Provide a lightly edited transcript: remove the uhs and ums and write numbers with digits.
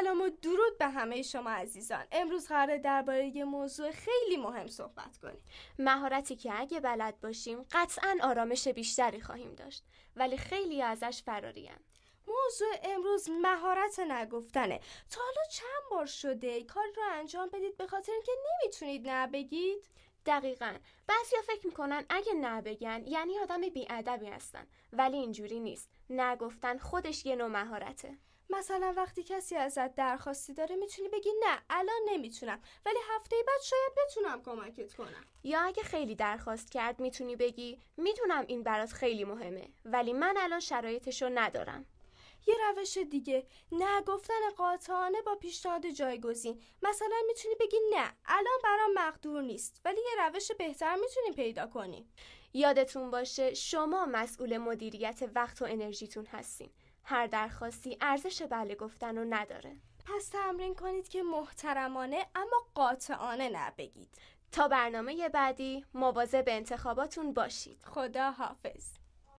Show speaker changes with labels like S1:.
S1: سلام و درود به همه شما عزیزان. امروز قراره درباره یه موضوع خیلی مهم صحبت کنیم.
S2: مهارتی که اگه بلد باشیم قطعاً آرامش بیشتری خواهیم داشت، ولی خیلی ازش فراریم.
S1: موضوع امروز مهارت نگفتنه. تا حالا چند بار شده کار رو انجام بدید به خاطر اینکه نمیتونید نه بگید؟
S2: دقیقاً. بعضیا فکر میکنن اگه نه بگن یعنی آدم بی‌ادبی هستن، ولی اینجوری نیست. نگفتن خودش یه نوع مهارته.
S1: مثلا وقتی کسی ازت درخواستی داره میتونی بگی نه الان نمیتونم، ولی هفته بعد شاید بتونم کمکت کنم.
S2: یا اگه خیلی درخواست کرد میتونی بگی میدونم این برات خیلی مهمه، ولی من الان شرایطشو ندارم.
S1: یه روش دیگه، نه گفتن قاطعانه با پیشنهاد جایگزین. مثلا میتونی بگی نه الان برام مقدور نیست، ولی یه روش بهتر میتونی پیدا کنی.
S2: یادتون باشه شما مسئول مدیریت وقت و انرژیتون هستین. هر درخواستی ارزش بله گفتن رو نداره.
S1: پس تمرین کنید که محترمانه اما قاطعانه نه بگید.
S2: تا برنامه بعدی مواظب انتخاباتون باشید.
S1: خدا حافظ.